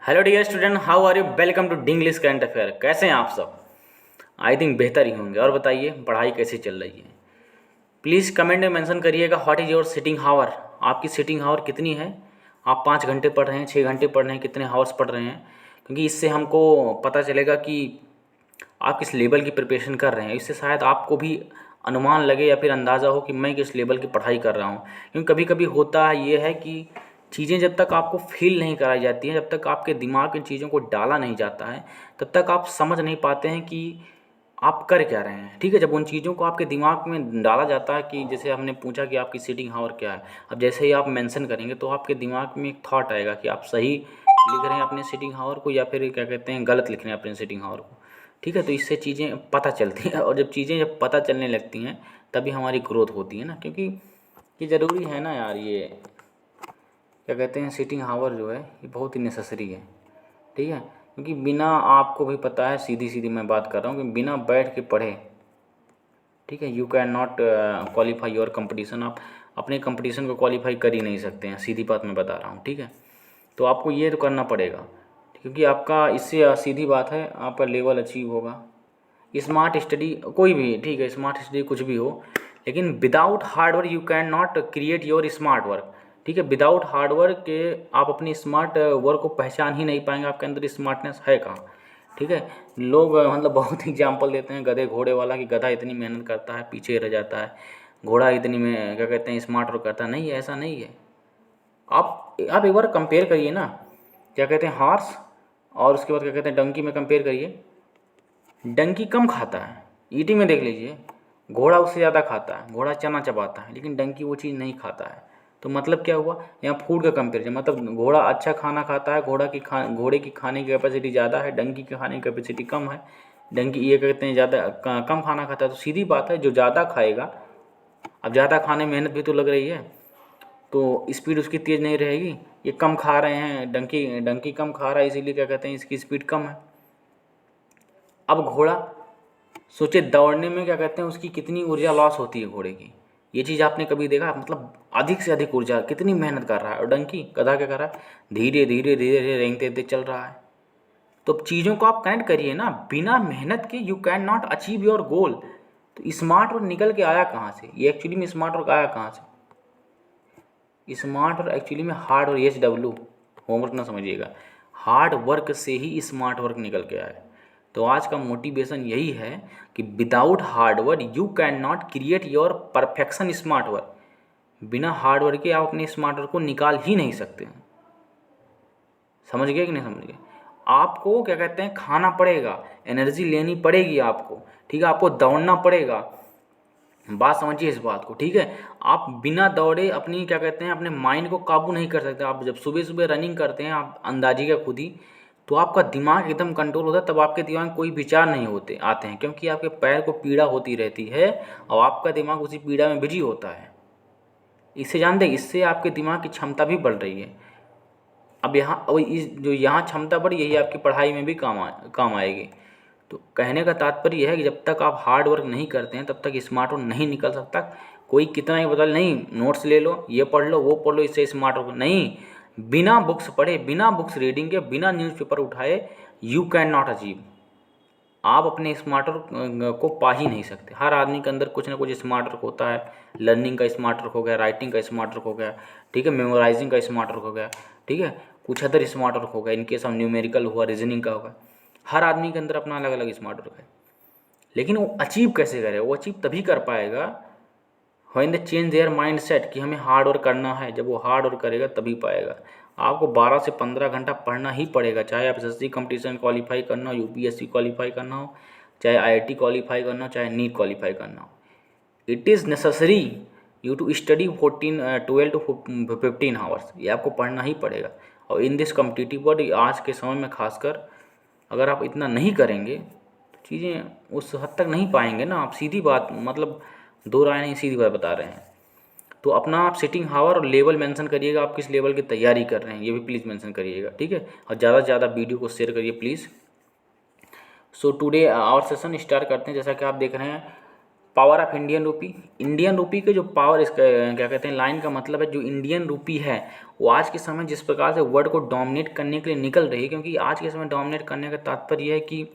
Hello dear student, how are you? Welcome to English current affair. कैसे हैं आप सब? आई थिंक बेहतर ही होंगे। और बताइए, पढ़ाई कैसी चल रही है? प्लीज़ कमेंट में मेंशन करिएगा व्हाट इज़ योर सिटिंग हावर। आपकी सिटिंग हावर कितनी है? आप 5 घंटे पढ़ रहे हैं, 6 घंटे पढ़ रहे हैं, कितने हावर्स पढ़ रहे हैं? क्योंकि इससे हमको पता चलेगा कि आप किस लेवल की प्रिपरेशन कर रहे हैं। इससे शायद आपको भी अनुमान लगे या फिर अंदाज़ा हो कि मैं किस लेवल की पढ़ाई कर रहा हूँ। क्योंकि कभी कभी होता है ये है कि चीज़ें जब तक आपको फील नहीं कराई जाती हैं, जब तक आपके दिमाग में चीज़ों को डाला नहीं जाता है, तब तक आप समझ नहीं पाते हैं कि आप कर क्या रहे हैं। ठीक है, जब उन चीज़ों को आपके दिमाग में डाला जाता है कि जैसे हमने पूछा कि आपकी सीटिंग हावर क्या है, अब जैसे ही आप मेंशन करेंगे तो आपके दिमाग में एक थॉट आएगा कि आप सही लिख रहे हैं अपने सीटिंग हावर को या फिर क्या कहते हैं गलत लिख रहे हैं अपने सीटिंग हावर को। ठीक है, तो इससे चीज़ें पता चलती हैं और जब चीज़ें जब पता चलने लगती हैं तभी हमारी ग्रोथ होती है ना। क्योंकि ये ज़रूरी है ना यार, ये क्या कहते हैं सीटिंग हावर जो है ये बहुत ही नेसेसरी है। ठीक है, क्योंकि बिना, आपको भी पता है, सीधी सीधी मैं बात कर रहा हूँ कि बिना बैठ के पढ़े, ठीक है, you can not qualify your competition. आप अपने कंपटीशन को क्वालिफाई कर ही नहीं सकते हैं, सीधी बात मैं बता रहा हूँ। ठीक है, तो आपको ये तो करना पड़ेगा, क्योंकि आपका इससे सीधी बात है आपका लेवल अचीव होगा। स्मार्ट स्टडी कोई भी, ठीक है, स्मार्ट स्टडी कुछ भी हो, लेकिन without hard work you can not create your smart work. ठीक है, विदाउट हार्ड वर्क के आप अपनी स्मार्ट वर्क को पहचान ही नहीं पाएंगे, आपके अंदर स्मार्टनेस है कहाँ। ठीक है, लोग मतलब बहुत एग्जाम्पल देते हैं गधे घोड़े वाला कि गधा इतनी मेहनत करता है पीछे रह जाता है, घोड़ा इतनी में क्या कहते हैं स्मार्ट वर्क करता है। नहीं है, ऐसा नहीं है। आप एक बार कंपेयर करिए ना, क्या कहते हैं हॉर्स और उसके बाद क्या कहते हैं डंकी में कंपेयर करिए। डंकी कम खाता है, ईटिंग में देख लीजिए, घोड़ा उससे ज़्यादा खाता है, घोड़ा चना चबाता है, लेकिन डंकी वो चीज़ नहीं खाता है। तो मतलब क्या हुआ यहाँ फूड का कंपेरिजन, मतलब घोड़ा अच्छा खाना खाता है, घोड़े की खाने की कैपेसिटी ज़्यादा है, डंकी की खाने की कैपेसिटी कम है। डंकी ये कहते हैं ज़्यादा कम खाना खाता है, तो सीधी बात है जो ज़्यादा खाएगा, अब ज़्यादा खाने में मेहनत भी तो लग रही है, तो स्पीड उसकी तेज़ नहीं रहेगी। ये कम खा रहे हैं, डंकी डंकी कम खा रहा है, इसीलिए क्या कहते हैं इसकी स्पीड कम है। अब घोड़ा सोचे दौड़ने में क्या कहते हैं उसकी कितनी ऊर्जा लॉस होती है घोड़े की, ये चीज़ आपने कभी देखा? मतलब अधिक से अधिक ऊर्जा, कितनी मेहनत कर रहा है। और डंकी गधा क्या कर रहा है, धीरे धीरे धीरे धीरे रेंगते रेंगते चल रहा है। तो अब चीज़ों को आप कनेक्ट करिए ना, बिना मेहनत के you can not achieve your goal. तो स्मार्ट वर्क निकल के आया कहाँ से? ये एक्चुअली में स्मार्ट वर्क आया कहाँ से? स्मार्ट वर्क एक्चुअली में हार्ड और HW, होमवर्क ना समझिएगा, हार्ड वर्क से ही स्मार्ट वर्क निकल के आया। तो आज का मोटिवेशन यही है कि without hard work you can not create your perfection smart work. बिना हार्ड वर्क के आप अपने स्मार्ट वर्क को निकाल ही नहीं सकते हैं। समझ गए कि नहीं समझ गए? आपको क्या कहते हैं खाना पड़ेगा, एनर्जी लेनी पड़ेगी आपको। ठीक है, आपको दौड़ना पड़ेगा, बात समझिए इस बात को। ठीक है, आप बिना दौड़े अपनी क्या कहते हैं अपने माइंड को काबू नहीं कर सकते। आप जब सुबह सुबह रनिंग करते हैं, आप अंदाजिएगा खुद ही, तो आपका दिमाग एकदम कंट्रोल होता है, तब आपके दिमाग में कोई विचार नहीं होते आते हैं, क्योंकि आपके पैर को पीड़ा होती रहती है और आपका दिमाग उसी पीड़ा में बिजी होता है। इससे जानते हैं, इससे आपके दिमाग की क्षमता भी बढ़ रही है। अब यहाँ और इस जो यहाँ क्षमता बढ़ी, यही आपकी पढ़ाई में भी काम आएगी। तो कहने का तात्पर्य यह है कि जब तक आप हार्ड वर्क नहीं करते हैं तब तक स्मार्ट वर्क नहीं निकल सकता। कोई कितना ही बता नहीं, नोट्स ले लो, ये पढ़ लो, वो पढ़ लो, इससे स्मार्ट वर्क नहीं। बिना बुक्स पढ़े, बिना बुक्स रीडिंग के, बिना न्यूज़पेपर उठाए यू कैन नॉट अचीव। आप अपने स्मार्ट वर्क को पा ही नहीं सकते। हर आदमी के अंदर कुछ ना कुछ स्मार्ट वर्क होता है। लर्निंग का स्मार्ट वर्क हो गया, राइटिंग का स्मार्ट वर्क हो गया, ठीक है, मेमोराइजिंग का स्मार्ट वर्क हो गया, ठीक है, कुछ अदर स्मार्ट वर्क हो गया, इनकेस ऑफ न्यूमेरिकल हुआ, रीजनिंग का होगा। हर आदमी के अंदर अपना अलग अलग स्मार्ट वर्क है, लेकिन वो अचीव कैसे करे? वो अचीव तभी कर पाएगा when they change their mind set कि हमें हार्ड वर्क करना है। जब वो हार्ड वर्क करेगा तभी पाएगा। आपको 12 से 15 घंटा पढ़ना ही पड़ेगा, चाहे आप SSC कंपटीशन क्वालिफाई करना हो, UPSC क्वालिफाई करना हो, चाहे IIT क्वालिफाई करना हो, चाहे नीट क्वालिफाई करना हो। It is necessary you to study 12 to 15 hours. ये आपको पढ़ना ही पड़ेगा। और इन दिस कम्पिटिटिव वर्ल्ड, आज के समय में खासकर, अगर आप इतना नहीं करेंगे तो चीज़ें उस हद तक नहीं पाएंगे ना। आप सीधी बात, मतलब दो राय नहीं, सीधी बात बता रहे हैं। तो अपना आप सिटिंग हावर और लेवल मेंशन करिएगा, आप किस लेवल की तैयारी कर रहे हैं ये भी प्लीज़ मेंशन करिएगा। ठीक है, और ज़्यादा से ज़्यादा वीडियो को शेयर करिए please. So today our session start करते हैं। जैसा कि आप देख रहे हैं पावर ऑफ इंडियन रूपी के जो पावर, इसका क्या कहते हैं, लाइन का मतलब है जो इंडियन रूपी है वो आज के समय जिस प्रकार से वर्ल्ड को डोमिनेट करने के लिए निकल रही है, क्योंकि आज के समय डोमिनेट करने का तात्पर्य है कि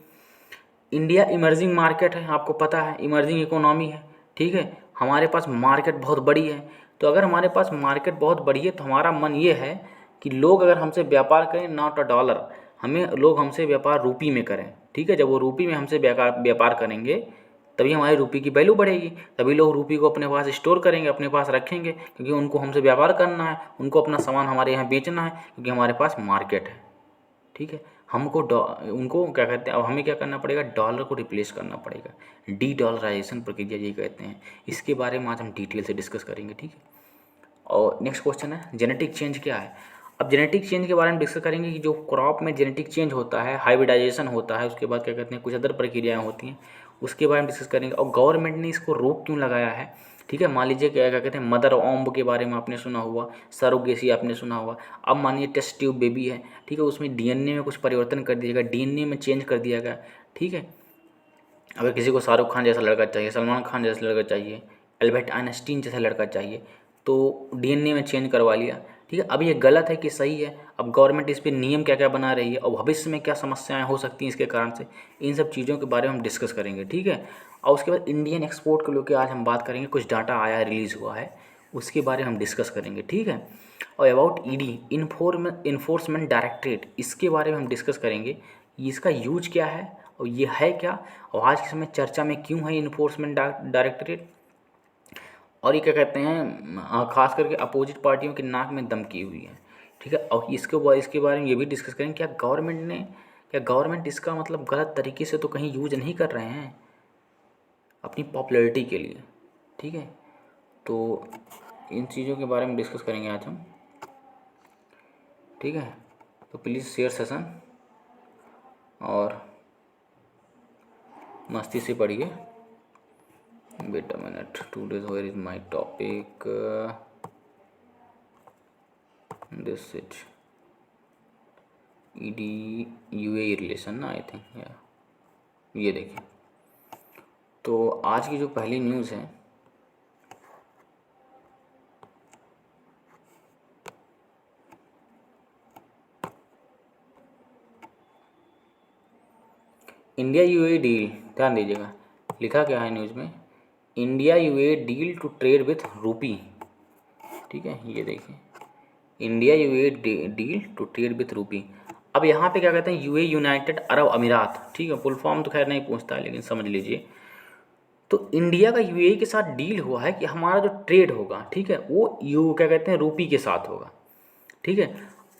इंडिया इमर्जिंग मार्केट है, आपको पता है इमर्जिंग इकोनॉमी है, ठीक है। हमारे पास मार्केट बहुत बड़ी है, तो अगर हमारे पास मार्केट बहुत बड़ी है तो हमारा मन ये है कि लोग अगर हमसे व्यापार करें नॉट अ डॉलर, हमें लोग हमसे व्यापार रूपी में करें, ठीक है। जब वो रूपी में हमसे व्यापार करेंगे तभी हमारी रूपी की वैल्यू बढ़ेगी, तभी लोग रूपी को अपने पास स्टोर करेंगे, अपने पास रखेंगे, क्योंकि उनको हमसे व्यापार करना है, उनको अपना सामान हमारे यहाँ बेचना है, क्योंकि हमारे पास मार्केट है, ठीक है। हमको उनको क्या कहते हैं, अब हमें क्या करना पड़ेगा, डॉलर को रिप्लेस करना पड़ेगा, डी डॉलराइजेशन प्रक्रिया ये कहते हैं। इसके बारे में आज हम डिटेल से डिस्कस करेंगे, ठीक है। और नेक्स्ट क्वेश्चन है जेनेटिक चेंज क्या है। अब जेनेटिक चेंज के बारे में डिस्कस करेंगे कि जो क्रॉप में जेनेटिक चेंज होता है, हाइब्रिडाइजेशन होता है, उसके बाद क्या कहते हैं कुछ अदर प्रक्रियाएँ होती हैं, उसके बारे में डिस्कस करेंगे। और गवर्नमेंट ने इसको रोक क्यों लगाया है, ठीक है। मान लीजिए क्या क्या कहते हैं मदर ऑम्ब के बारे में आपने सुना हुआ, सरोगेसी आपने सुना हुआ। अब मानिए टेस्ट ट्यूब बेबी है, ठीक है, उसमें डीएनए में कुछ परिवर्तन कर दिया गया, डीएनए में चेंज कर दिया गया, ठीक है। अगर किसी को शाहरुख खान जैसा लड़का चाहिए, सलमान खान जैसा लड़का चाहिए, एल्बर्ट आइंस्टीन जैसा लड़का चाहिए, तो डीएनए में चेंज करवा लिया, ठीक है। अब ये गलत है कि सही है, अब गवर्नमेंट इस पे नियम क्या क्या बना रही है और भविष्य में क्या समस्याएं हो सकती हैं इसके कारण से, इन सब चीज़ों के बारे में हम डिस्कस करेंगे, ठीक है। और उसके बाद इंडियन एक्सपोर्ट को लेकर आज हम बात करेंगे, कुछ डाटा आया रिलीज़ हुआ है उसके बारे में हम डिस्कस करेंगे, ठीक है। और अबाउट ईडी इन्फोर्समेंट डायरेक्टरेट, इसके बारे में हम डिस्कस करेंगे, इसका यूज क्या है और ये है क्या, और आज के समय चर्चा में क्यों है इन्फोर्समेंट डायरेक्टरेट। और ये क्या कहते हैं खास करके अपोजिट पार्टियों की नाक में दम की हुई है, ठीक है। और इसके बारे में ये भी डिस्कस करेंगे क्या गवर्नमेंट इसका मतलब गलत तरीके से तो कहीं यूज नहीं कर रहे हैं अपनी पॉपुलैरिटी के लिए, ठीक है। तो इन चीज़ों के बारे में डिस्कस करेंगे आज हम, ठीक है। तो प्लीज़ शेयर सेशन और मस्ती से पढ़िए। Wait a minute, today's where is my topic, this it ED UAE relation ना, आई थिंक या ये देखिए। तो आज की जो पहली न्यूज़ है, इंडिया यूएई डील, ध्यान दीजिएगा लिखा क्या है न्यूज़ में, India UAE deal to trade with rupee, ठीक है। ये देखिए India UAE deal to trade with rupee. अब यहाँ पे क्या कहते हैं यूएई यूनाइटेड अरब अमीरात, ठीक है, फुल फॉर्म तो खैर नहीं पूछता है लेकिन समझ लीजिए। तो इंडिया का यूएई के साथ डील हुआ है कि हमारा जो ट्रेड होगा, ठीक है, वो क्या कहते हैं रूपी के साथ होगा, ठीक है।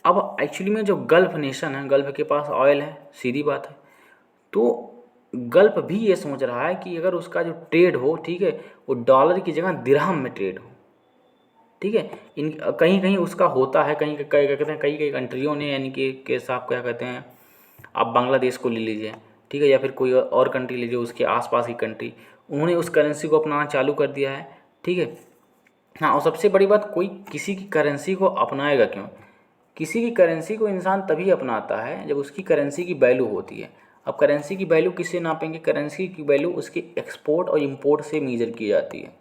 अब एक्चुअली में जो गल्फ नेशन है, गल्फ के पास ऑयल है, सीधी बात है, तो गल्फ भी ये सोच रहा है कि अगर उसका जो ट्रेड हो, ठीक है, वो डॉलर की जगह दिरहम में ट्रेड हो, ठीक है। इन कहीं कहीं उसका होता है, कहीं क्या कहते हैं कई कई कंट्रियों ने, यानी कि केस आप क्या कहते हैं, आप बांग्लादेश को ले लीजिए, ठीक है, या फिर कोई और कंट्री लीजिए उसके आसपास की कंट्री, उन्होंने उस करेंसी को अपनाना चालू कर दिया है, ठीक है। हाँ, और सबसे बड़ी बात, कोई किसी की करेंसी को अपनाएगा क्यों, किसी की करेंसी को इंसान तभी अपनाता है जब उसकी करेंसी की वैल्यू होती है। अब करेंसी की वैल्यू किससे नापेंगे, करेंसी की वैल्यू उसके एक्सपोर्ट और इंपोर्ट से मेजर की जाती है,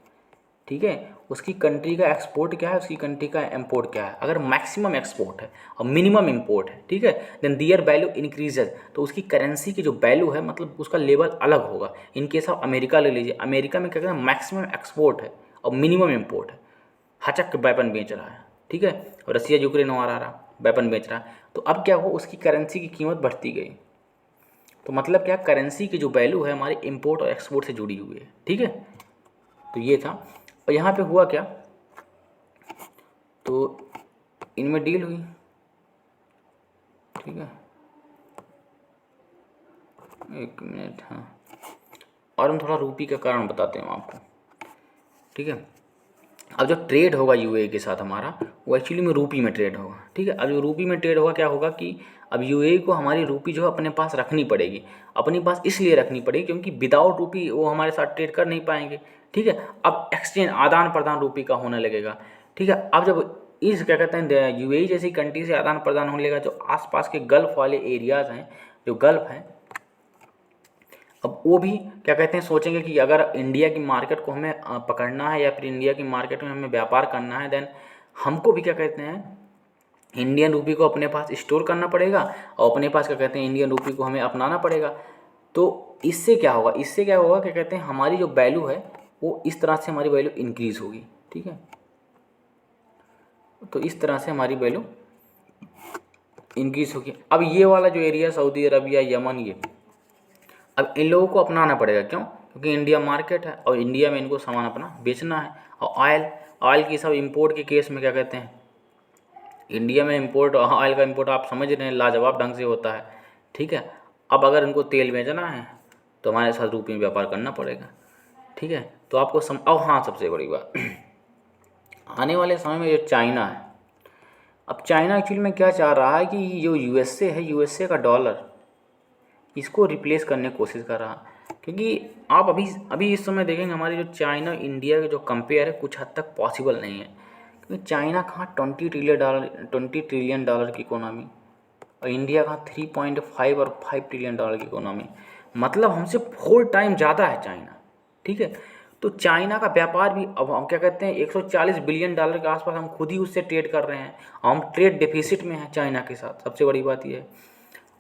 ठीक है। उसकी कंट्री का एक्सपोर्ट क्या है, उसकी कंट्री का इंपोर्ट क्या है। अगर मैक्सिमम एक्सपोर्ट है और मिनिमम इंपोर्ट है, ठीक है, देन दियर वैल्यू इंक्रीजेज, तो उसकी करेंसी की जो वैल्यू है मतलब उसका लेवल अलग होगा। इन केस आप अमेरिका ले लीजिए, अमेरिका में क्या कहते हैं मैक्सिमम एक्सपोर्ट है और मिनिमम इंपोर्ट है, हचक वेपन बेच रहा है, ठीक है, और रसिया यूक्रेन वार आ रहा वेपन बेच रहा है, तो अब क्या हो उसकी करेंसी की कीमत बढ़ती गई। तो मतलब क्या, करेंसी की जो वैल्यू है हमारे इंपोर्ट और एक्सपोर्ट से जुड़ी हुई है, ठीक है। तो ये था, और यहाँ पे हुआ क्या, तो इनमें डील हुई, ठीक है, एक मिनट, हाँ, और हम थोड़ा रूपी का कारण बताते हैं आपको, ठीक है। अब जो ट्रेड होगा यूएई के साथ हमारा, वो एक्चुअली में रूपी में ट्रेड होगा, ठीक है। अब जो रूपी में ट्रेड होगा क्या होगा कि अब यूएई को हमारी रूपी जो है अपने पास रखनी पड़ेगी, अपने पास इसलिए रखनी पड़ेगी क्योंकि विदाउट रूपी वो हमारे साथ ट्रेड कर नहीं पाएंगे, ठीक है। अब एक्सचेंज आदान प्रदान रूपी का होने लगेगा, ठीक है। अब जब इस क्या कहते हैं यूएई जैसी कंट्री से आदान प्रदान होने लगेगा, जो आसपास के गल्फ वाले एरियाज़ हैं, जो गल्फ हैं, अब वो भी क्या कहते हैं सोचेंगे कि अगर इंडिया की मार्केट को हमें पकड़ना है या फिर इंडिया की मार्केट में हमें व्यापार करना है, देन हमको भी क्या कहते हैं इंडियन रूपी को अपने पास स्टोर करना पड़ेगा और अपने पास क्या कहते हैं इंडियन रूपी को हमें अपनाना पड़ेगा। तो इससे क्या होगा, इससे क्या होगा क्या कहते हैं हमारी जो वैल्यू है वो इस तरह से हमारी वैल्यू इंक्रीज़ होगी। ठीक है, तो इस तरह से हमारी वैल्यू इंक्रीज़ होगी। अब ये वाला जो एरिया सऊदी अरबिया, यमन, ये अब इन लोगों को अपनाना पड़ेगा। क्यों? क्योंकि इंडिया मार्केट है और इंडिया में इनको सामान अपना बेचना है। और ऑयल की सब इंपोर्ट के केस में क्या कहते हैं इंडिया में इंपोर्ट, ऑयल का इंपोर्ट आप समझ रहे हैं लाजवाब ढंग से होता है। ठीक है, अब अगर इनको तेल बेचना है तो हमारे साथ रुपये में व्यापार करना पड़ेगा। ठीक है, तो आपको और हाँ, सबसे बड़ी बात आने वाले समय में जो चाइना है, अब चाइना एक्चुअली में क्या चाह रहा है कि जो यूएसए है, यूएसए का डॉलर, इसको रिप्लेस करने की कोशिश कर रहा है। क्योंकि आप अभी अभी इस समय देखेंगे हमारी जो चाइना इंडिया के जो कंपेयर है कुछ हद तक पॉसिबल नहीं है। क्योंकि चाइना कहाँ 20 ट्रिलियन डॉलर की इकोनॉमी और इंडिया कहाँ 3.5 और 5 ट्रिलियन डॉलर की इकोनॉमी, मतलब हमसे 4 टाइम ज़्यादा है चाइना। ठीक है, तो चाइना का व्यापार भी अब हम क्या कहते हैं 140 बिलियन डॉलर के आसपास हम खुद ही उससे ट्रेड कर रहे हैं। हम ट्रेड डेफिसिट में हैं चाइना के साथ, सबसे बड़ी बात यह है।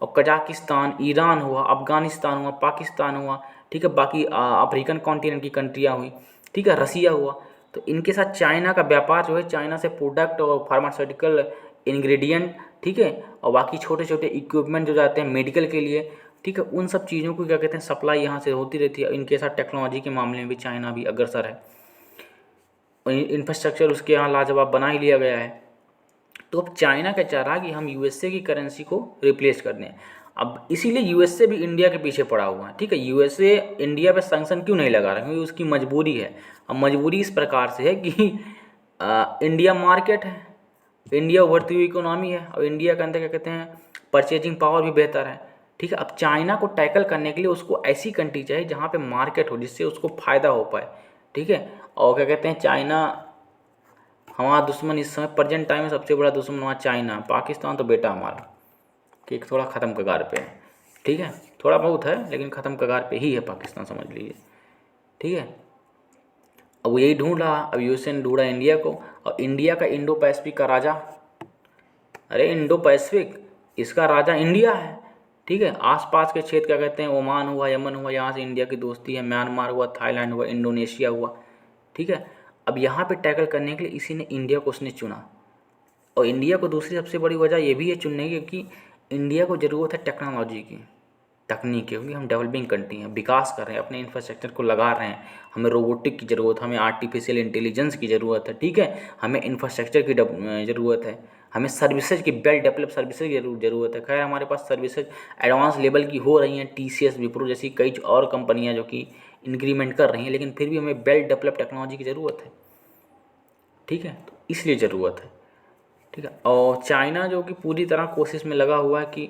और कजाकिस्तान, ईरान हुआ, अफ़गानिस्तान हुआ, पाकिस्तान हुआ, ठीक है, बाकी अफ्रीकन कॉन्टिनेंट की कंट्रियाँ हुई, ठीक है, रसिया हुआ, तो इनके साथ चाइना का व्यापार जो है, चाइना से प्रोडक्ट और फार्मास्यूटिकल इंग्रेडिएंट, ठीक है, और बाकी छोटे छोटे इक्विपमेंट जो जाते हैं मेडिकल के लिए, ठीक है, उन सब चीज़ों को क्या कहते हैं सप्लाई यहाँ से होती रहती है। इनके साथ टेक्नोलॉजी के मामले में भी चाइना भी अग्रसर है और इंफ्रास्ट्रक्चर उसके यहाँ लाजवाब बना ही लिया गया है। तो अब चाइना क्या चाह रहा है कि हम यूएसए की करेंसी को रिप्लेस कर दें। अब इसीलिए यूएसए भी इंडिया के पीछे पड़ा हुआ है। ठीक है, यूएसए इंडिया पे सैंक्शन क्यों नहीं लगा रहा? क्योंकि उसकी मजबूरी है। अब मजबूरी इस प्रकार से है कि इंडिया मार्केट है, इंडिया उभरती हुई इकोनॉमी है और इंडिया के अंदर क्या कहते हैं परचेजिंग पावर भी बेहतर है। ठीक है, अब चाइना को टैकल करने के लिए उसको ऐसी कंट्री चाहिए जहाँ पे मार्केट हो, जिससे उसको फ़ायदा हो पाए। ठीक है, और क्या कहते हैं चाइना हमारा दुश्मन इस समय प्रेजेंट टाइम में सबसे बड़ा दुश्मन हमारा चाइना, पाकिस्तान तो बेटा हमारा कि थोड़ा ख़त्म कगार पे है। ठीक है, थोड़ा बहुत है लेकिन ख़त्म कगार पे ही है पाकिस्तान, समझ लीजिए। ठीक है, अब वो यही ढूंढ रहा, अब यूएसए ने ढूंढा इंडिया को, और इंडिया का इंडो पैसिफिक का राजा, अरे इंडो पैसिफिक इसका राजा इंडिया है। ठीक है, आसपास के क्षेत्र क्या कहते हैं ओमान हुआ, यमन हुआ, यहाँ से इंडिया की दोस्ती है, म्यांमार हुआ, थाईलैंड हुआ, इंडोनेशिया हुआ। ठीक है, अब यहाँ पे टैकल करने के लिए इसी ने इंडिया को उसने चुना। और इंडिया को दूसरी सबसे बड़ी वजह ये भी है चुनने की कि इंडिया को ज़रूरत है टेक्नोलॉजी की, तकनीक की, क्योंकि हम डेवलपिंग कंट्री हैं, विकास कर रहे हैं, अपने इंफ्रास्ट्रक्चर को लगा रहे हैं। हमें रोबोटिक की ज़रूरत, हमें आर्टिफिशियल इंटेलिजेंस की ज़रूरत है। ठीक है, हमें इंफ्रास्ट्रक्चर की ज़रूरत है, हमें सर्विसेज की वेल डेवलप सर्विसेज की ज़रूरत है। खैर हमारे पास सर्विसेज एडवांस लेवल की हो रही हैं, टीसीएस, विप्रो जैसी कई और कंपनियाँ जो कि इंक्रीमेंट कर रही हैं, लेकिन फिर भी हमें वेल डेवलप टेक्नोलॉजी की ज़रूरत है। ठीक है, तो इसलिए ज़रूरत है। ठीक है, और चाइना जो कि पूरी तरह कोशिश में लगा हुआ है कि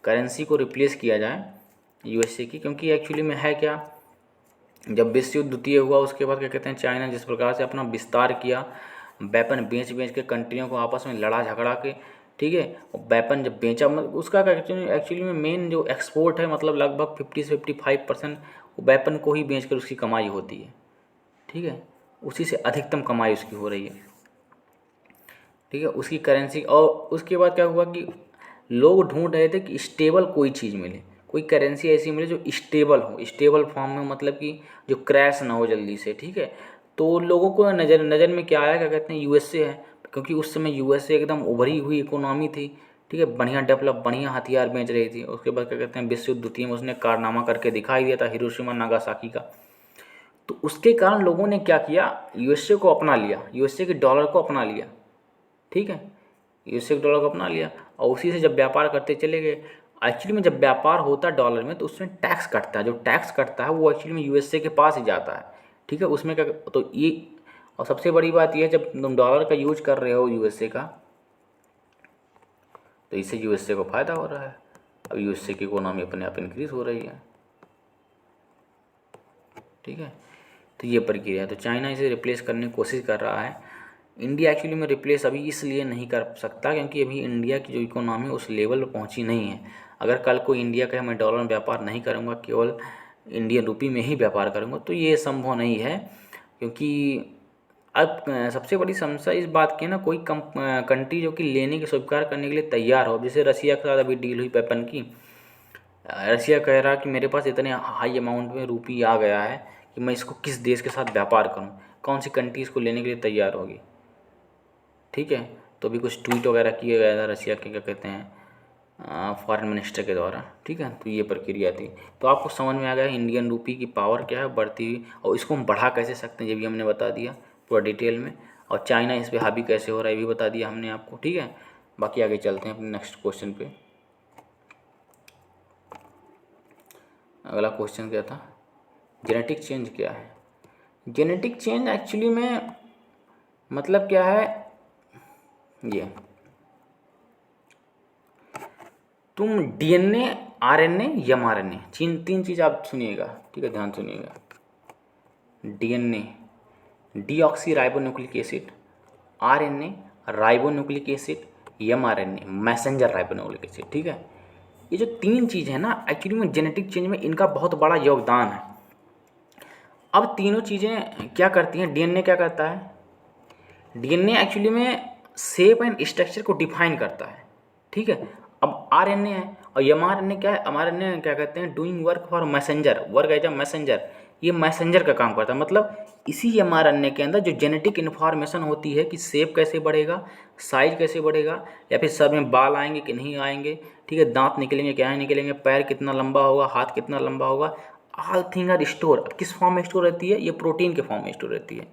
करेंसी को रिप्लेस किया जाए यूएसए की, क्योंकि एक्चुअली में है क्या, जब विश्व युद्ध द्वितीय हुआ उसके बाद क्या कहते हैं चाइना जिस प्रकार से अपना विस्तार किया, वेपन बेच बेच के कंट्रियों को आपस में लड़ा झगड़ा के, ठीक है, वेपन जब बेचा मतलब उसका एक्चुअली में मेन जो एक्सपोर्ट है, मतलब लगभग 50 से 55% वेपन को ही बेच कर उसकी कमाई होती है। ठीक है, उसी से अधिकतम कमाई उसकी हो रही है। ठीक है, उसकी करेंसी, और उसके बाद क्या हुआ कि लोग ढूंढ रहे थे कि स्टेबल कोई चीज़ मिले, कोई करेंसी ऐसी मिले जो स्टेबल हो, स्टेबल फॉर्म में, मतलब कि जो क्रैश ना हो जल्दी से। ठीक है, तो लोगों को नज़र में क्या आया, क्या कहते हैं यूएसए है, क्योंकि उस समय यूएसए एकदम उभरी हुई इकोनॉमी थी। ठीक है, बढ़िया डेवलप, बढ़िया हथियार बेच रही थी। उसके बाद क्या कहते हैं विश्व युद्ध द्वितीय में उसने कारनामा करके दिखाई दिया था, हिरोशिमा नागासाकी का। तो उसके कारण लोगों ने क्या किया, यूएसए को अपना लिया, यूएसए के डॉलर को अपना लिया। ठीक है, यूएसए के डॉलर को अपना लिया और उसी से जब व्यापार करते चले गए। एक्चुअली में जब व्यापार होता है डॉलर में तो उसमें टैक्स कटता है, जो टैक्स कटता है वो एक्चुअली में यूएसए के पास ही जाता है। ठीक है, उसमें क्या, तो ये, और सबसे बड़ी बात ये है जब तुम डॉलर का यूज कर रहे हो यूएसए का, तो इससे यूएसए को फ़ायदा हो रहा है। अब यूएसए की इकोनॉमी अपने आप इंक्रीज़ हो रही है। ठीक है, तो ये प्रक्रिया है। तो चाइना इसे रिप्लेस करने की कोशिश कर रहा है। इंडिया एक्चुअली में रिप्लेस अभी इसलिए नहीं कर सकता क्योंकि अभी इंडिया की जो इकोनॉमी उस लेवल पर पहुंची नहीं है। अगर कल को इंडिया कहे मैं डॉलर में व्यापार नहीं करूंगा, केवल इंडियन रुपी में ही व्यापार करूँगा, तो ये संभव नहीं है। क्योंकि अब सबसे बड़ी समस्या इस बात की है ना, कोई कंट्री जो कि लेने के स्वीकार करने के लिए तैयार हो। जैसे रसिया के साथ अभी डील हुई वेपन की, रसिया कह रहा कि मेरे पास इतने हाई अमाउंट में रुपी आ गया है कि मैं इसको किस देश के साथ व्यापार करूं, कौन सी कंट्री इसको लेने के लिए तैयार होगी। ठीक है, तो अभी कुछ ट्वीट वगैरह किया गया था रसिया के, क्या कहते हैं, फॉरेन मिनिस्टर के द्वारा। ठीक है, तो ये प्रक्रिया थी। तो आपको समझ में आ गया इंडियन रुपी की पावर क्या है बढ़ती हुई, और इसको हम बढ़ा कैसे सकते हैं ये भी हमने बता दिया पूरा डिटेल में। और चाइना इस पर हावी कैसे हो रहा है ये भी बता दिया हमने आपको। ठीक है, बाकी आगे चलते हैं अपने नेक्स्ट क्वेश्चन पे। अगला क्वेश्चन क्या था, जेनेटिक चेंज क्या है। जेनेटिक चेंज एक्चुअली में मतलब क्या है, ये तुम डीएनए, आरएनए, एमआरएनए, तीन चीज़ आप सुनिएगा। ठीक है, ध्यान सुनिएगा। DNA deoxy ribonucleic acid, RNA ribonucleic acid, mRNA messenger ribonucleic acid. ठीक है, ये जो तीन चीज़ है ना, एक्चुअली में जेनेटिक चेंज में इनका बहुत बड़ा योगदान है। अब तीनों चीज़ें क्या करती हैं, डीएनए क्या करता है, डीएनए एक्चुअली में शेप एंड स्ट्रक्चर को डिफाइन करता है। ठीक है, अब आरएनए है और एमआरएनए क्या है, एमआरएनए क्या कहते हैं, doing work for messenger, work as a messenger, ये मैसेंजर का काम करता है। मतलब इसी एमआरएनए के अंदर जो जेनेटिक इन्फॉर्मेशन होती है कि शेप कैसे बढ़ेगा, साइज कैसे बढ़ेगा, या फिर सर में बाल आएंगे कि नहीं आएंगे, ठीक है, दांत निकलेंगे क्या नहीं निकलेंगे, पैर कितना लंबा होगा, हाथ कितना लंबा होगा, ऑल थिंग आर स्टोर। किस फॉर्म में स्टोर रहती है, ये प्रोटीन के फॉर्म में स्टोर रहती है।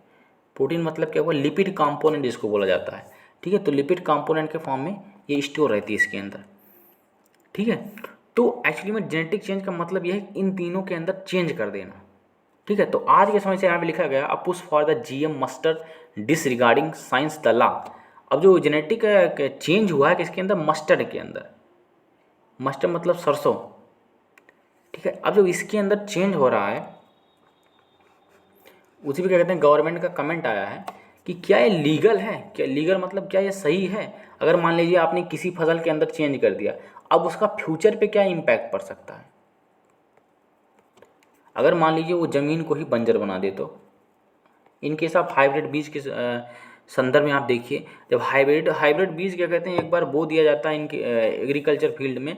प्रोटीन मतलब क्या हुआ, लिपिड कंपोनेंट जिसको बोला जाता है। ठीक है, तो लिपिड कंपोनेंट के फॉर्म में ये स्टोर रहती है इसके अंदर। ठीक है, तो एक्चुअली में जेनेटिक चेंज का मतलब यह है इन तीनों के अंदर चेंज कर देना। ठीक है, तो आज के समय से यहाँ पे लिखा गया a push for the GM mustard disregarding science the law. अब जो जेनेटिक चेंज हुआ है किसके अंदर, मस्टर्ड के अंदर, मस्टर्ड मतलब सरसों। ठीक है, अब जो इसके अंदर चेंज हो रहा है उसी पे क्या कहते हैं, गवर्नमेंट का कमेंट आया है कि क्या ये लीगल है, क्या लीगल मतलब क्या ये सही है। अगर मान लीजिए आपने किसी फसल के अंदर चेंज कर दिया, अब उसका फ्यूचर पे क्या इम्पैक्ट पड़ सकता है। अगर मान लीजिए वो ज़मीन को ही बंजर बना दे, तो इनकेस आप हाइब्रिड बीज के संदर्भ में आप देखिए, जब हाइब्रिड बीज क्या कहते हैं, एक बार बो दिया जाता है इनके एग्रीकल्चर फील्ड में,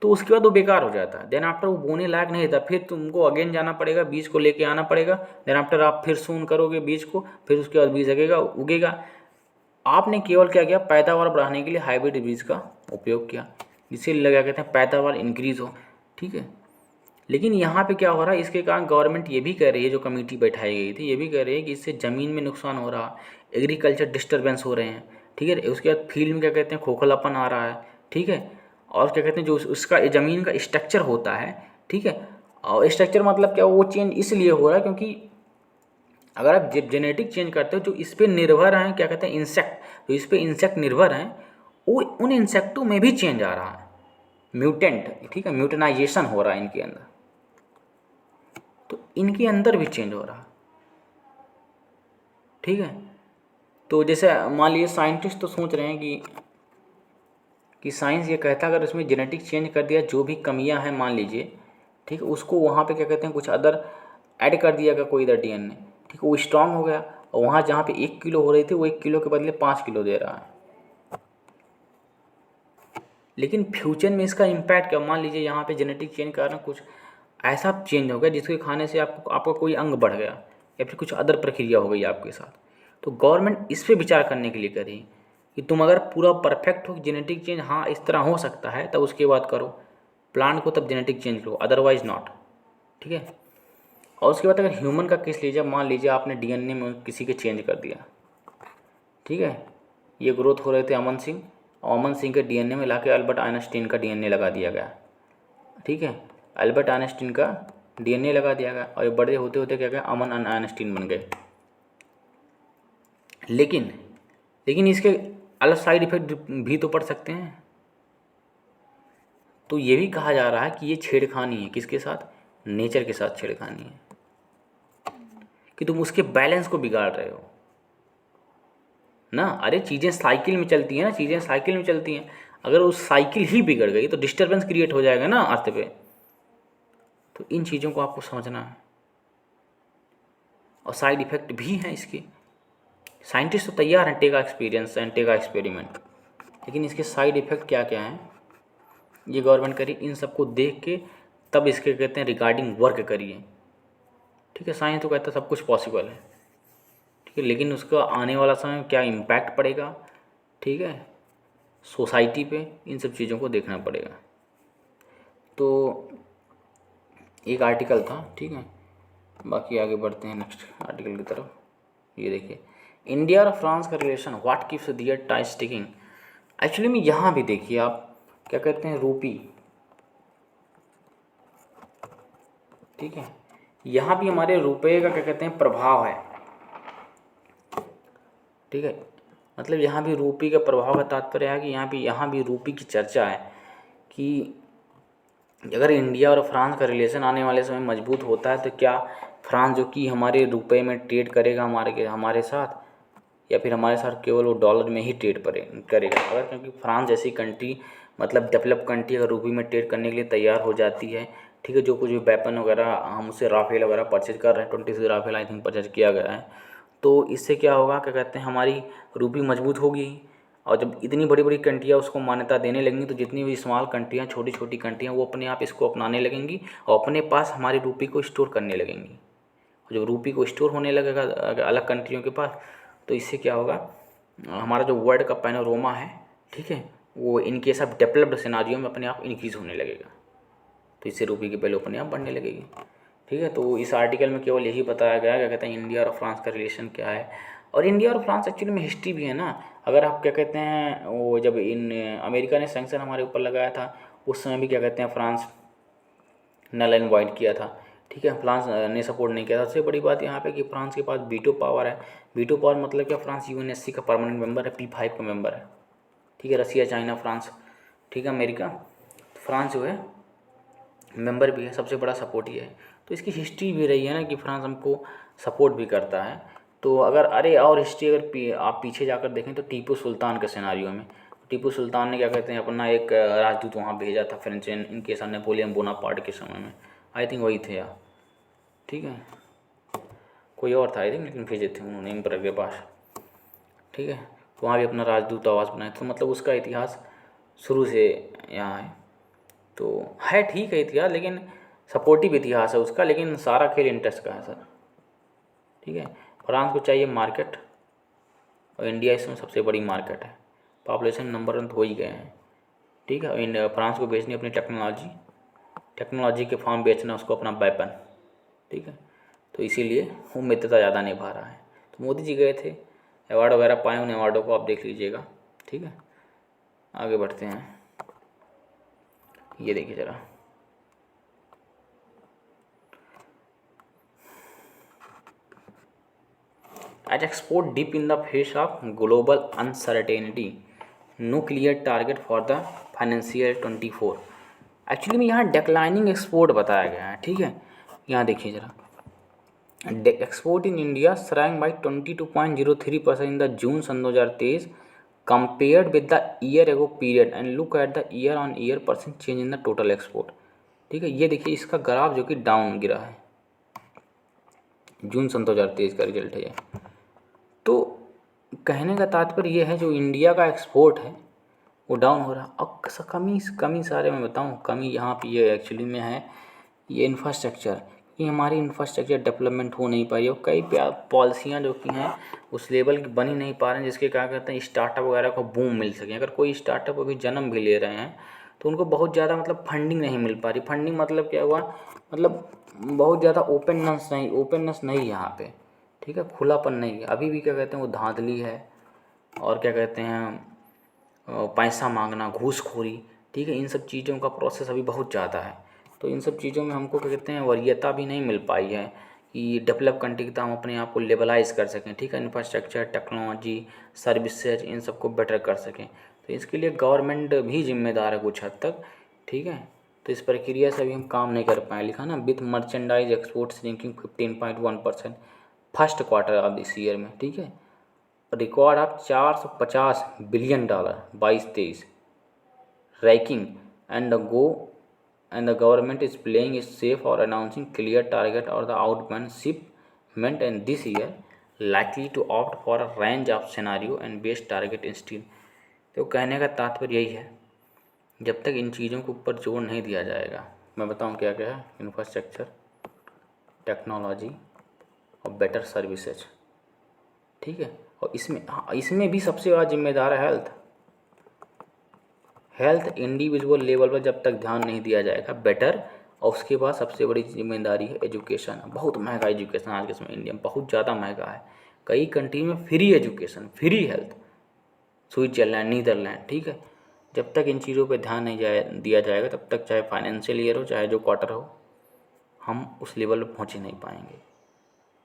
तो उसके बाद वो बेकार हो जाता है। देन आफ्टर वो बोने लायक नहीं रहता, फिर तुमको अगेन जाना पड़ेगा, बीज को लेके आना पड़ेगा। देन आफ्टर आप फिर सोन करोगे बीज को, फिर उसके बाद बीज उगेगा। आपने केवल क्या किया, पैदावार बढ़ाने के लिए हाइब्रिड बीज का उपयोग किया, जिससे लगा कहते हैं पैदावार इंक्रीज हो। ठीक है, लेकिन यहाँ पे क्या हो रहा है, इसके कारण गवर्नमेंट ये भी कह रही है, जो कमेटी बैठाई गई थी ये भी कह रही है कि इससे ज़मीन में नुकसान हो रहा, एग्रीकल्चर डिस्टर्बेंस हो रहे हैं। ठीक है, उसके बाद फील्ड में क्या कहते हैं खोखलापन आ रहा है। ठीक है, और क्या कहते हैं जो उसका ज़मीन का स्ट्रक्चर होता है। ठीक है, और स्ट्रक्चर मतलब क्या, वो चेंज इसलिए हो रहा है क्योंकि अगर आप जेनेटिक चेंज करते हो जो इस पर निर्भर हैं, क्या कहते हैं इंसेक्ट, जो इस पर इंसेक्ट निर्भर हैं, वो उन इंसेक्टों में भी चेंज आ रहा है, म्यूटेंट। ठीक है, म्यूटनाइजेशन हो रहा है इनके अंदर, तो इनके अंदर भी चेंज हो रहा। ठीक है, तो जैसे मान लीजिए साइंटिस्ट तो सोच रहे हैं कि साइंस ये कहता है अगर इसमें जेनेटिक चेंज कर दिया, जो भी कमियां हैं मान लीजिए, ठीक है, उसको वहाँ पे क्या कहते हैं कुछ अदर ऐड कर दिया कोई इधर डीएनए, ठीक है, वो स्ट्रांग हो गया, और वहाँ जहाँ पे 1 किलो हो रही थी वो 1 किलो के बदले 5 किलो दे रहा है। लेकिन फ्यूचर में इसका इम्पैक्ट क्या, मान लीजिए यहाँ पे जेनेटिक चेंज का कारण कुछ ऐसा चेंज हो गया जिसके खाने से आपका कोई अंग बढ़ गया, या फिर कुछ अदर प्रक्रिया हो गई आपके साथ, तो गवर्नमेंट इस पर विचार करने के लिए करी कि तुम अगर पूरा परफेक्ट हो जेनेटिक चेंज, हाँ इस तरह हो सकता है, तब उसके बाद करो प्लांट को, तब जेनेटिक चेंज करो, अदरवाइज नॉट। ठीक है, और उसके बाद अगर ह्यूमन का केस लीजिए, मान लीजिए आपने डीएनए में किसी के चेंज कर दिया। ठीक है, ये ग्रोथ हो रहे थे अमन सिंह, अमन सिंह के डीएनए में लाके अल्बर्ट आइंस्टीन का डीएनए लगा दिया गया। ठीक है, अल्बर्ट आइंस्टीन का डीएनए लगा दिया गया, और ये बड़े होते होते क्या गया, अमन आइंस्टीन बन गए। लेकिन इसके अलग साइड इफेक्ट भी तो पड़ सकते हैं। तो ये भी कहा जा रहा है कि ये छेड़खानी है, किसके साथ, नेचर के साथ छेड़खानी है, कि तुम उसके बैलेंस को बिगाड़ रहे हो ना। अरे चीज़ें साइकिल में चलती हैं ना, चीज़ें साइकिल में चलती हैं, अगर उस साइकिल ही बिगड़ गई तो डिस्टर्बेंस क्रिएट हो जाएगा ना अर्थ पे। तो इन चीज़ों को आपको समझना है। और साइड इफ़ेक्ट भी हैं इसके। साइंटिस्ट तो तैयार हैं टेका एक्सपीरियंस एंड टेका एक्सपेरिमेंट, लेकिन इसके साइड इफ़ेक्ट क्या क्या हैं ये गवर्नमेंट करी, इन सबको देख के तब इसके कहते हैं रिगार्डिंग वर्क करिए। ठीक है, साइंस तो कहता है सब कुछ पॉसिबल है, ठीक है, लेकिन उसका आने वाला समय क्या इम्पैक्ट पड़ेगा, ठीक है, सोसाइटी पे, इन सब चीज़ों को देखना पड़ेगा। तो एक आर्टिकल था, ठीक है, बाकी आगे बढ़ते हैं नेक्स्ट आर्टिकल की तरफ। ये देखिए, इंडिया और फ्रांस का relation, what keeps their tie sticking. Actually में यहाँ भी देखिए आप क्या कहते हैं, रूपी, ठीक है, यहाँ भी हमारे रुपये का क्या कहते हैं प्रभाव है, ठीक है, मतलब यहाँ भी रूपी का प्रभाव का तात्पर्य है कि यहाँ भी रूपी की चर्चा है कि अगर इंडिया और फ्रांस का रिलेशन आने वाले समय मजबूत होता है तो क्या फ्रांस जो कि हमारे रुपए में ट्रेड करेगा हमारे साथ, या फिर हमारे साथ केवल वो डॉलर में ही ट्रेड करेगा। अगर क्योंकि फ्रांस जैसी कंट्री मतलब डेवलप कंट्री अगर रूपी में ट्रेड करने के लिए तैयार हो जाती है, ठीक है, जो कुछ भी वेपन वगैरह हम उससे राफेल वगैरह परचेज कर रहे हैं, 26 राफेल आई थिंक परचेज किया गया है, तो इससे क्या होगा, क्या कहते हैं, हमारी रूपी मजबूत होगी। और जब इतनी बड़ी बड़ी कंट्रियाँ उसको मान्यता देने लगेंगी तो जितनी भी स्मॉल कंट्रियाँ, छोटी छोटी कंट्रियाँ, वो अपने आप इसको अपनाने लगेंगी और अपने पास हमारी रूपी को स्टोर करने लगेंगी। और जब रूपी को स्टोर होने लगेगा अलग कंट्रियों के पास, तो इससे क्या होगा, हमारा जो वर्ल्ड का पैनोरमा है, ठीक है, वो in case of developed scenario में अपने आप इंक्रीज होने लगेगा। तो इससे रूपी की वैल्यू अपने आप बढ़ने लगेगी। ठीक है, तो इस आर्टिकल में केवल यही बताया गया है, क्या कहते हैं, इंडिया और फ्रांस का रिलेशन क्या है। और इंडिया और फ्रांस एक्चुअली में हिस्ट्री भी है ना। अगर आप क्या कहते हैं, वो जब इन अमेरिका ने सैंक्शन हमारे ऊपर लगाया था, उस समय भी क्या कहते हैं फ्रांस नल एंड वाइड किया था। ठीक है, फ्रांस ने सपोर्ट नहीं किया था। सबसे बड़ी बात यहाँ पे कि फ्रांस के पास वीटो पावर है। वीटो पावर मतलब क्या, फ्रांस यूएनएससी का परमानेंट मेंबर है, P5 का मेंबर है। ठीक है, रसिया, चाइना, फ्रांस, ठीक है, अमेरिका, फ्रांस जो है मेंबर भी है, सबसे बड़ा सपोर्ट ही है। तो इसकी हिस्ट्री भी रही है ना कि फ्रांस हमको सपोर्ट भी करता है। तो अगर अरे और हिस्ट्री अगर आप पीछे जाकर देखें तो टीपू सुल्तान के सिनारियो में, टीपू सुल्तान ने क्या कहते हैं अपना एक राजदूत वहाँ भेजा था फ्रेंच इनके साथ नेपोलियन बोनापार्ट के समय में, आई थिंक वही थे यार, ठीक है, कोई और था आई थिंक, लेकिन भेजे थे उन्होंने एम्परर के पास। ठीक है, तो वहाँ भी अपना राजदूत आवास बनाया, तो मतलब उसका इतिहास शुरू से यहाँ है। तो है ठीक है इतिहास, लेकिन सपोर्टिव इतिहास है उसका, लेकिन सारा खेल इंटरेस्ट का है सर। ठीक है, फ्रांस को चाहिए मार्केट, और इंडिया इसमें सबसे बड़ी मार्केट है, पॉपुलेशन नंबर 1 हो ही गए हैं। ठीक है, फ्रांस को बेचनी अपनी टेक्नोलॉजी के फॉर्म बेचना उसको अपना वेपन। ठीक है, तो इसीलिए वो मित्रता ज़्यादा निभा रहा है। तो मोदी जी गए थे, अवार्ड वगैरह पाए, उन अवार्डों को आप देख लीजिएगा। ठीक है, आगे बढ़ते हैं। ये देखिए ज़रा, as export dip in the face of global uncertainty, no clear target for the financial 24। Actually में यहाँ डेक्लाइनिंग एक्सपोर्ट बताया गया है। ठीक है, यहाँ देखिए ज़रा, export in India shrank by 22.03% in the June सन 2023 compared with the year ago period and look at the year on year percent change in the total export. ठीक है, ये देखिए इसका ग्राफ जो कि डाउन गिरा है, जून सन 2023 का रिजल्ट है ये। तो कहने का तात्पर्य ये है जो इंडिया का एक्सपोर्ट है वो डाउन हो रहा। अब कमी सारे मैं बताऊँ, कमी यहाँ पे ये एक्चुअली में है, ये इंफ्रास्ट्रक्चर, ये हमारी इंफ्रास्ट्रक्चर डेवलपमेंट हो नहीं पाई और कई पॉलिसियाँ जो कि हैं उस लेवल की बनी नहीं पा रहे हैं जिसके क्या कहते हैं स्टार्टअप वगैरह को बूम मिल सके। अगर कोई स्टार्टअप अभी जन्म भी ले रहे हैं तो उनको बहुत ज़्यादा मतलब फंडिंग नहीं मिल पा रही। फंडिंग मतलब क्या हुआ, मतलब बहुत ज़्यादा ओपननेस नहीं यहाँ पे। ठीक है, खुलापन नहीं है, अभी भी क्या कहते हैं वो धांधली है, और क्या कहते हैं पैसा मांगना, घूसखोरी। ठीक है, इन सब चीज़ों का प्रोसेस अभी बहुत ज़्यादा है। तो इन सब चीज़ों में हमको क्या कहते हैं वरीयता भी नहीं मिल पाई है कि डेवलप कंट्री की तरह हम अपने आप को लेवलाइज कर सकें। ठीक है, इंफ्रास्ट्रक्चर, टेक्नोलॉजी, सर्विसेज, इन सबको बेटर कर सकें। तो इसके लिए गवर्नमेंट भी जिम्मेदार है कुछ हद तक। ठीक है, तो इस प्रक्रिया से अभी हम काम नहीं कर पाए। लिखा ना, with merchandise export shrinking 15.1% first quarter of this year में। ठीक है, record of $450 billion 22-23 ranking and go and the government is playing it safe or announcing clear target or the outbound shipment, and this year likely to opt for a range of scenario and based target instead। तो कहने का तात्पर्य यही है, जब तक इन चीज़ों के ऊपर जोर नहीं दिया जाएगा, मैं बताऊं क्या क्या है, इंफ्रास्ट्रक्चर, टेक्नोलॉजी और बेटर सर्विसेज, ठीक है। और इसमें इसमें भी सबसे बड़ा जिम्मेदार है हेल्थ इंडिविजुअल लेवल पर जब तक ध्यान नहीं दिया जाएगा बेटर। और उसके बाद सबसे बड़ी जिम्मेदारी है एजुकेशन। बहुत महंगा एजुकेशन आज के समय इंडिया में, बहुत ज़्यादा महंगा है। कई कंट्री में free education, free health, Switzerland, Netherland, ठीक है। जब तक इन चीज़ों पे ध्यान नहीं दिया जाएगा तब तक चाहे फाइनेंशियल ईयर हो चाहे जो क्वार्टर हो, हम उस लेवल पर पहुँच ही नहीं पाएंगे।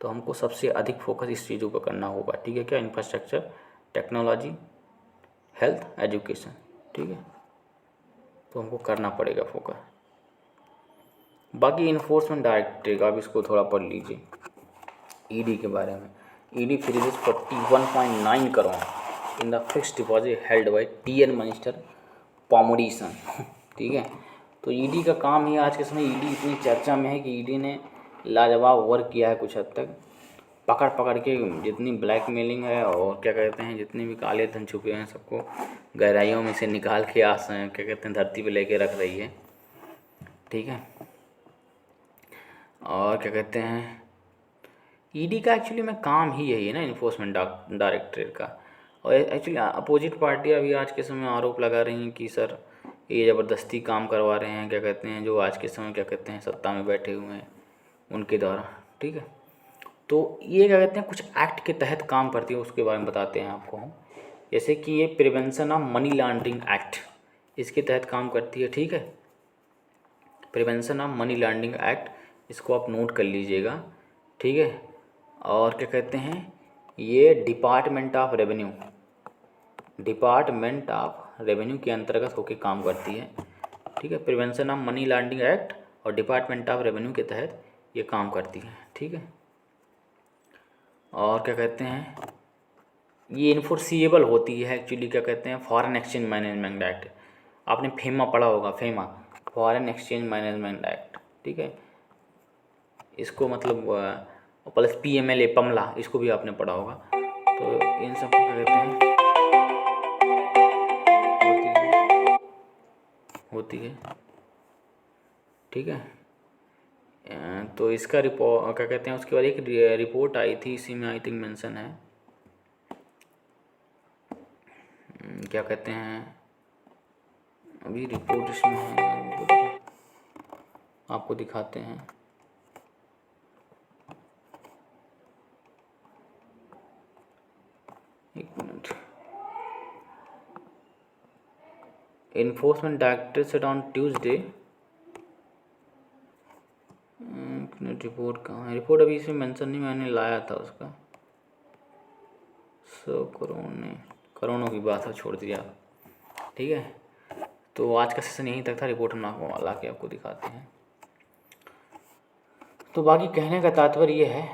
तो हमको सबसे अधिक फोकस इस चीज़ों पर करना होगा, ठीक है। क्या, इंफ्रास्ट्रक्चर, टेक्नोलॉजी, हेल्थ, एजुकेशन, ठीक है। तो हमको करना पड़ेगा फोकस। बाकी इन्फोर्समेंट डायरेक्टरेट का, आप इसको थोड़ा पढ़ लीजिए ईडी के बारे में। ED freezes 41.9 crore in the fixed deposit held by TN minister पॉमुडिसन, ठीक है। तो ईडी का काम ही आज के समय, ईडी इतनी चर्चा में है कि ईडी ने लाजवाब वर्क किया है कुछ हद तक। पकड़ पकड़ के जितनी ब्लैकमेलिंग है और क्या कहते हैं, जितने भी काले धन छुपे हैं सबको गहराइयों में से निकाल के क्या कहते हैं, धरती पे लेके रख रही है, ठीक है। और क्या कहते हैं, ईडी का एक्चुअली में काम ही यही है ना, इन्फोर्समेंट डायरेक्टरेट का। और एक्चुअली अपोजिट पार्टियाँ भी आज के समय आरोप लगा रही हैं कि सर ये ज़बरदस्ती काम करवा रहे हैं, क्या कहते हैं, जो आज के समय क्या कहते हैं सत्ता में बैठे हुए हैं उनके द्वारा, ठीक है। तो ये क्या कहते हैं कुछ एक्ट के तहत काम करती है, उसके बारे में बताते हैं आपको हम। जैसे कि ये prevention of money laundering act, इसके तहत काम करती है, ठीक है। Prevention of money laundering act, इसको आप नोट कर लीजिएगा, ठीक है। और क्या कहते हैं, ये डिपार्टमेंट ऑफ रेवेन्यू के अंतर्गत होकर काम करती है, ठीक है। Prevention of money laundering act और डिपार्टमेंट ऑफ रेवेन्यू के तहत ये काम करती है, ठीक है। और क्या कहते हैं, ये इन्फोर्सिएबल होती है एक्चुअली, क्या कहते हैं, फॉरेन एक्सचेंज मैनेजमेंट एक्ट। आपने फेमा पढ़ा होगा, FEMA, foreign exchange management act, ठीक है। इसको मतलब प्लस पीएमएलए, पमला, इसको भी आपने पढ़ा होगा। तो इन सब को क्या कहते हैं, होती है, ठीक है। तो इसका रिपोर्ट क्या कहते हैं, उसके बाद एक रिपोर्ट आई थी, इसी में आई थिंक मेंशन है, क्या कहते हैं, अभी रिपोर्ट इसमें है, आपको दिखाते हैं। एक minute. Enforcement directorate set on Tuesday, report कहाँ है, रिपोर्ट अभी इसमें मेंशन नहीं, मैंने लाया था उसका। 100 करोड़ों की बात है, छोड़ दिया, ठीक है। तो आज का सेशन यहीं तक था, रिपोर्ट हम आपको ला के आपको दिखाते हैं। तो बाकी कहने का तात्पर्य ये है,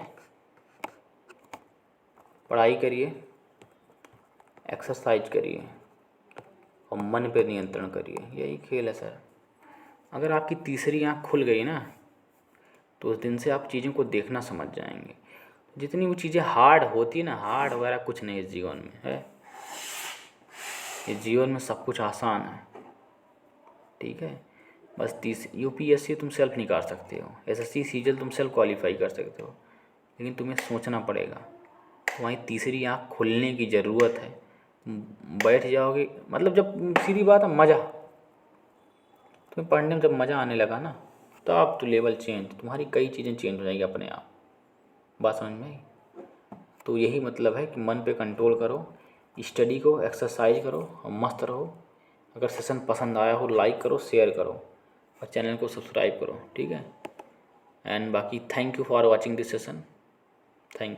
पढ़ाई करिए, एक्सरसाइज करिए और मन पे नियंत्रण करिए, यही खेल है सर। अगर आपकी तीसरी आँख खुल गई ना, तो उस दिन से आप चीज़ों को देखना समझ जाएंगे। जितनी वो चीज़ें हार्ड होती है ना, हार्ड वगैरह कुछ नहीं इस जीवन में है, इस जीवन में सब कुछ आसान है, ठीक है। बस यूपीएससी तुम सेल्फ निकाल सकते हो, एसएससी सीजीएल तुम सेल्फ क्वालिफाई कर सकते हो, लेकिन तुम्हें सोचना पड़ेगा। तुम्हारी तीसरी आँख खुलने की ज़रूरत है। बैठ जाओगे, मतलब जब सीधी बात है, मज़ा, तुम्हें पढ़ने में जब मज़ा आने लगा ना, तो अब तो लेवल चेंज, तुम्हारी कई चीज़ें चेंज हो जाएगी अपने आप। बात समझ में आई? तो यही मतलब है कि मन पे कंट्रोल करो, स्टडी को, एक्सरसाइज करो और मस्त रहो। अगर सेशन पसंद आया हो लाइक करो, शेयर करो और चैनल को सब्सक्राइब करो, ठीक है। एंड बाकी thank you for watching this session, thank you.